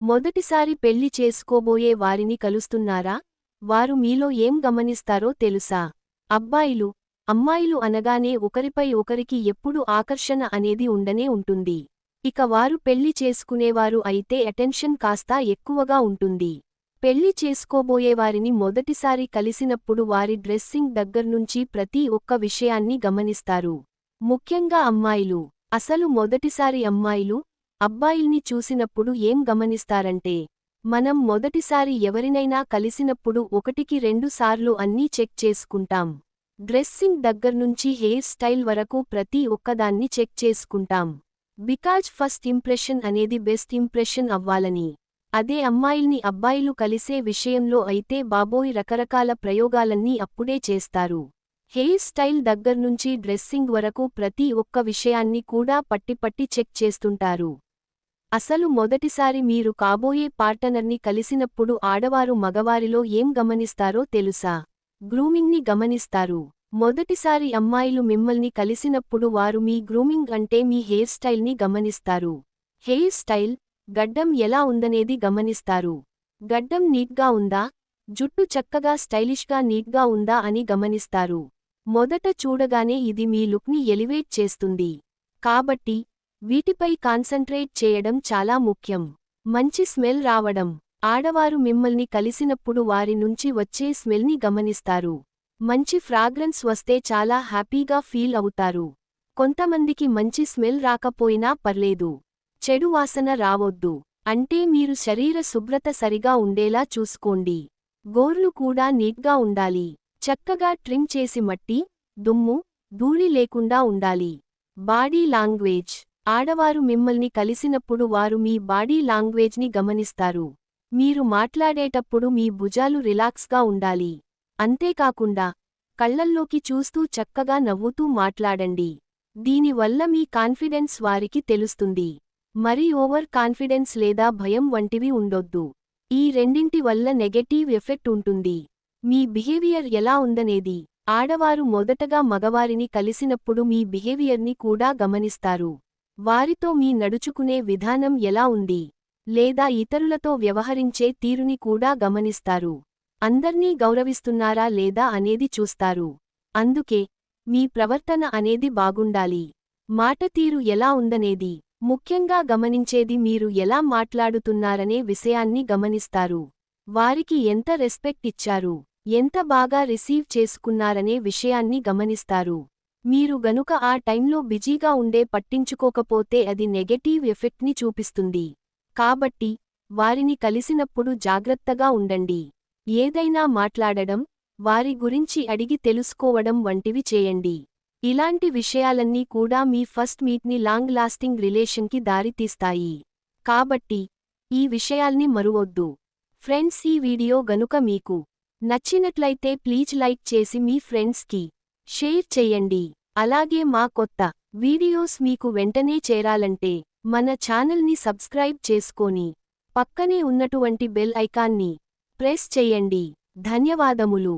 మొదటిసారి పెళ్లి చేసుకోబోయే వారిని కలుస్తున్నారా? వారు మీలో ఏం గమనిస్తారో తెలుసా? అబ్బాయిలు, అమ్మాయిలు అనగానే ఒకరిపై ఒకరికి ఎప్పుడు ఆకర్షణ అనేది ఉండనే ఉంటుంది. ఇక వారు పెళ్లి చేసుకునేవారు అయితే అటెన్షన్ కాస్తా ఎక్కువగా ఉంటుంది. పెళ్లి చేసుకోబోయేవారిని మొదటిసారి కలిసినప్పుడు వారి డ్రెస్సింగ్ దగ్గర్నుంచి ప్రతి ఒక్క విషయాన్ని గమనిస్తారు. ముఖ్యంగా అమ్మాయిలు. అసలు మొదటిసారి అమ్మాయిలు, అబ్బాయిల్ని చూసినప్పుడు ఏం గమనిస్తారంటే, మనం మొదటిసారి ఎవరినైనా కలిసినప్పుడు ఒకటికి 2 సార్లు అన్నీ చెక్ చేసుకుంటాం. డ్రెస్సింగ్ దగ్గర్నుంచి హెయిర్ స్టైల్ వరకు ప్రతి ఒక్కదాన్ని చెక్ చేసుకుంటాం. బికాజ్ ఫస్ట్ ఇంప్రెషన్ అనేది బెస్ట్ ఇంప్రెషన్ అవ్వాలని. అదే అమ్మాయిల్ని అబ్బాయిలు కలిసే విషయంలో అయితే బాబోయ్ రకరకాల ప్రయోగాలన్నీ అప్పుడే చేస్తారు. హెయిర్ స్టైల్ దగ్గర్నుంచి డ్రెస్సింగ్ వరకు ప్రతి ఒక్క విషయాన్ని కూడా పట్టి చెక్ చేస్తుంటారు. అసలు మొదటిసారి మీరు కాబోయే పార్టనర్ని కలిసినప్పుడు ఆడవారు మగవారిలో ఏం గమనిస్తారో తెలుసా? గ్రూమింగ్ని గమనిస్తారు. మొదటిసారి అమ్మాయిలు మిమ్మల్ని కలిసినప్పుడు వారు మీ గ్రూమింగ్ అంటే మీ హెయిర్ స్టైల్ని గమనిస్తారు. హెయిర్ స్టైల్, గడ్డం ఎలా ఉందనేది గమనిస్తారు. గడ్డం నీట్గా ఉందా? జుట్టు చక్కగా స్టైలిష్గా నీట్గా ఉందా అని గమనిస్తారు. మొదట చూడగానే ఇది మీ లుక్ని ఎలివేట్ చేస్తుంది. కాబట్టి వీటిపై కాన్సంట్రేట్ చేయడం చాలా ముఖ్యం. మంచి స్మెల్ రావడం. ఆడవారు మిమ్మల్ని కలిసినప్పుడు వారి నుంచి వచ్చే స్మెల్ని గమనిస్తారు. మంచి ఫ్రాగ్రెన్స్ వస్తే చాలా హ్యాపీగా ఫీల్ అవుతారు. కొంతమందికి మంచి స్మెల్ రాకపోయినా పర్లేదు. చెడు వాసన రావొద్దు అంటే మీరు శరీర శుభ్రత సరిగా ఉండేలా చూసుకోండి. గోర్లు కూడా నీట్గా ఉండాలి. చక్కగా ట్రిమ్ చేసి మట్టి, దుమ్ము, ధూళి లేకుండా ఉండాలి. Body language. ఆడవారు మిమ్మల్ని కలిసినప్పుడు వారు మీ బాడీ లాంగ్వేజ్ని గమనిస్తారు. మీరు మాట్లాడేటప్పుడు మీ భుజాలు రిలాక్స్గా ఉండాలి. అంతేకాకుండా కళ్లల్లోకి చూస్తూ చక్కగా నవ్వుతూ మాట్లాడండి. దీనివల్ల మీ కాన్ఫిడెన్స్ వారికి తెలుస్తుంది. మరి ఓవర్ కాన్ఫిడెన్స్ లేదా భయం వంటివి ఉండొద్దు. ఈ రెండింటి వల్ల నెగెటివ్ ఎఫెక్ట్ ఉంటుంది. మీ బిహేవియర్ ఎలా ఉందనేది. ఆడవారు మొదటగా మగవారిని కలిసినప్పుడు మీ బిహేవియర్ని కూడా గమనిస్తారు. వారితో మీ నడుచుకునే విధానం ఎలా ఉంది, లేదా ఇతరులతో వ్యవహరించే తీరుని కూడా గమనిస్తారు. అందర్నీ గౌరవిస్తున్నారా లేదా అనేది చూస్తారు. అందుకే మీ ప్రవర్తన అనేది బాగుండాలి. మాటతీరు ఎలా ఉందనేది. ముఖ్యంగా గమనించేది మీరు ఎలా మాట్లాడుతున్నారనే విషయాన్ని గమనిస్తారు. వారికి ఎంత రెస్పెక్ట్ ఇచ్చారు, ఎంత బాగా రిసీవ్ చేసుకున్నారనే విషయాన్ని గమనిస్తారు. మీరు గనుక ఆ టైంలో బిజీగా ఉండే పట్టించుకోకపోతే అది నెగెటివ్ ఎఫెక్ట్ని చూపిస్తుంది. కాబట్టి వారిని కలిసినప్పుడు జాగ్రత్తగా ఉండండి. ఏదైనా మాట్లాడడం, వారి గురించి అడిగి తెలుసుకోవడం వంటివి చేయండి. ఇలాంటి విషయాలన్నీ కూడా మీ ఫస్ట్ మీట్ని లాంగ్ లాస్టింగ్ రిలేషన్కి దారితీస్తాయి. కాబట్టి ఈ విషయాల్ని మరువొద్దు. ఫ్రెండ్స్, ఈ వీడియో గనుక మీకు నచ్చినట్లయితే ప్లీజ్ లైక్ చేసి మీ ఫ్రెండ్స్కి షేర్ చెయ్యండి. అలాగే మా కొత్త వీడియోస్ మీకు వెంటనే చేరాలంటే మన ఛానల్ని సబ్స్క్రైబ్ చేసుకొని పక్కనే ఉన్నటువంటి బెల్ ఐకాన్ని ప్రెస్ చెయ్యండి. ధన్యవాదములు.